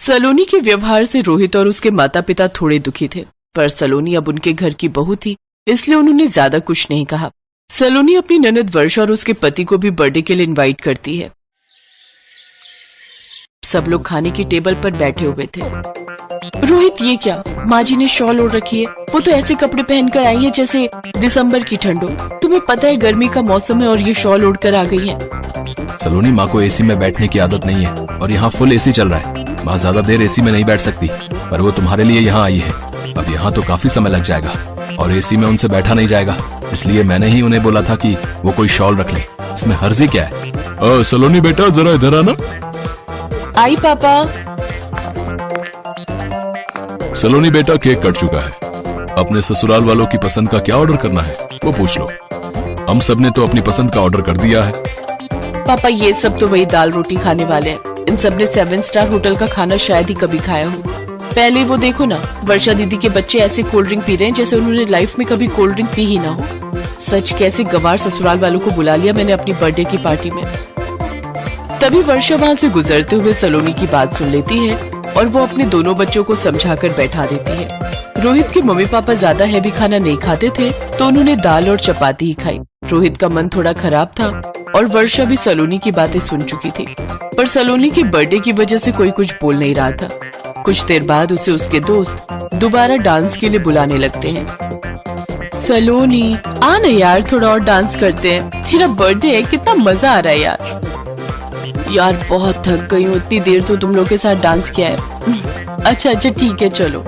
सलोनी के व्यवहार से रोहित और उसके माता पिता थोड़े दुखी थे, पर सलोनी अब उनके घर की बहू थी, इसलिए उन्होंने ज्यादा कुछ नहीं कहा। सलोनी अपनी ननद वर्षा और उसके पति को भी बर्थडे के लिए इनवाइट करती है। सब लोग खाने की टेबल पर बैठे हुए थे। रोहित, ये क्या, माँ जी ने शॉल ओढ़ रखी है। वो तो ऐसे कपड़े पहनकर आई है जैसे दिसंबर की ठंड हो। तुम्हें पता है गर्मी का मौसम है और ये शॉल ओढ़कर आ गई है। सलोनी, माँ को एसी में बैठने की आदत नहीं है और यहाँ फुल एसी चल रहा है। माँ ज्यादा देर एसी में नहीं बैठ सकती, पर वो तुम्हारे लिए यहाँ आई है। अब यहाँ तो काफी समय लग जाएगा और एसी में उनसे बैठा नहीं जाएगा, इसलिए मैंने ही उन्हें बोला था कि वो कोई शॉल रख ले। इसमें हर्जी क्या है? सलोनी बेटा, जरा इधर आना। आई पापा। सलोनी बेटा, केक कट चुका है। अपने ससुराल वालों की पसंद का क्या ऑर्डर करना है वो पूछ लो। हम सब ने तो अपनी पसंद का ऑर्डर कर दिया है। पापा, ये सब तो वही दाल रोटी खाने वाले हैं। इन सब ने 7 स्टार होटल का खाना शायद ही कभी खाया हो। पहले वो देखो ना, वर्षा दीदी के बच्चे ऐसे कोल्ड ड्रिंक पी रहे हैं जैसे उन्होंने लाइफ में कभी कोल्ड ड्रिंक पी ही ना हो। सच, कैसे गवार ससुराल वालों को बुला लिया मैंने अपनी बर्थडे की पार्टी में। तभी वर्षा वहाँ से गुजरते हुए सलोनी की बात सुन लेती है और वो अपने दोनों बच्चों को समझाकर बैठा देती है। रोहित के मम्मी पापा ज्यादा हैवी खाना नहीं खाते थे, तो उन्होंने दाल और चपाती ही खाई। रोहित का मन थोड़ा खराब था और वर्षा भी सलोनी की बातें सुन चुकी थी, पर सलोनी की बर्थडे की वजह से कोई कुछ बोल नहीं रहा था। कुछ देर बाद उसे उसके दोस्त दोबारा डांस के लिए बुलाने लगते हैं। सलोनी, आ ना यार, थोड़ा और डांस करते हैं। तेरा बर्थडे है, कितना मजा आ रहा है यार। बहुत थक गई हूँ, इतनी देर तो तुम लोग के साथ डांस किया है। अच्छा ठीक है, चलो।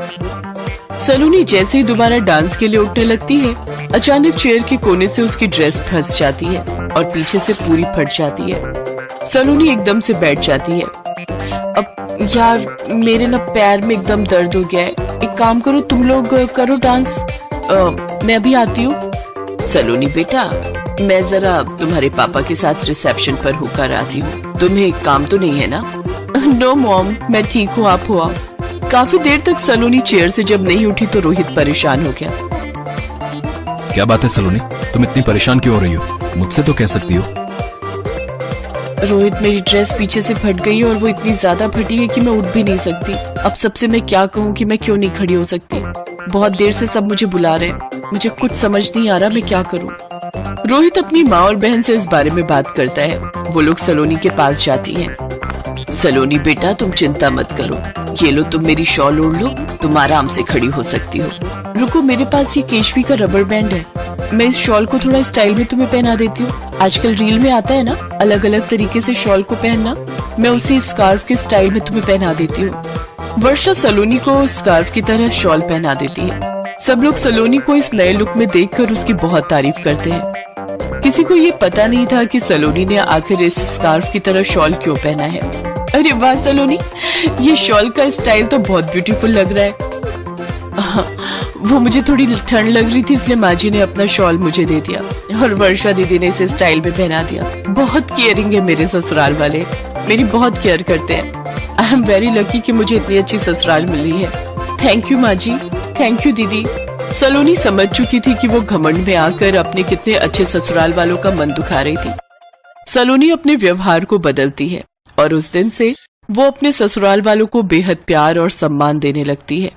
सलोनी जैसे ही दोबारा डांस के लिए उठने लगती है, अचानक चेयर के कोने से उसकी ड्रेस फंस जाती है और पीछे से पूरी फट जाती है। सलोनी एकदम से बैठ जाती है। अब यार, मेरे ना पैर में एकदम दर्द हो गया है। एक काम करो, तुम लोग करो डांस, मैं अभी आती हूँ। सलोनी बेटा, मैं जरा तुम्हारे पापा के साथ रिसेप्शन पर होकर आती हूँ। तुम्हें काम तो नहीं है ना? नो मॉम, मैं ठीक हूँ, आप हो आओ। काफी देर तक सलोनी चेयर से जब नहीं उठी तो रोहित परेशान हो गया। क्या बात है सलोनी, तुम इतनी परेशान क्यों हो रही हो? मुझसे तो कह सकती हो। रोहित, मेरी ड्रेस पीछे से फट गई है और वो इतनी ज्यादा फटी है कि मैं उठ भी नहीं सकती। अब सबसे मैं क्या कहूँ कि मैं क्यों नहीं खड़ी हो सकती। बहुत देर से सब मुझे बुला रहे हैं, मुझे कुछ समझ नहीं आ रहा मैं क्या करूँ। रोहित अपनी माँ और बहन से इस बारे में बात करता है। वो लोग सलोनी के पास जाती हैं। सलोनी बेटा, तुम चिंता मत करो, ये लो तुम मेरी शॉल ओढ़ लो, तुम आराम से खड़ी हो सकती हो। रुको, मेरे पास ये केशवी का रबर बैंड है, मैं इस शॉल को थोड़ा स्टाइल में तुम्हें पहना देती हूँ। आजकल रील में आता है ना अलग अलग तरीके से शॉल को पहनना, मैं उसे स्कार्फ के स्टाइल में तुम्हें पहना देती हूँ। वर्षा सलोनी को स्कार्फ की तरह शॉल पहना देती है। सब लोग सलोनी को इस नए लुक में देखकर उसकी बहुत तारीफ करते हैं। किसी को ये पता नहीं था कि सलोनी ने आखिर इस स्कार्फ की तरह शॉल क्यों पहना है। अरे वाह सलोनी, ये शॉल का स्टाइल तो बहुत ब्यूटीफुल लग रहा है। वो मुझे थोड़ी ठंड लग रही थी, इसलिए माँ जी ने अपना शॉल मुझे दे दिया और वर्षा दीदी ने इसे स्टाइल में पहना दिया। बहुत केयरिंग है मेरे ससुराल वाले, मेरी बहुत केयर करते हैं। आई एम वेरी लकी कि मुझे इतनी अच्छी ससुराल मिली है। थैंक यू माँ जी, थैंक यू दीदी। सलोनी समझ चुकी थी कि वो घमंड में आकर अपने कितने अच्छे ससुराल वालों का मन दुखा रही थी। सलोनी अपने व्यवहार को बदलती है और उस दिन से वो अपने ससुराल वालों को बेहद प्यार और सम्मान देने लगती है।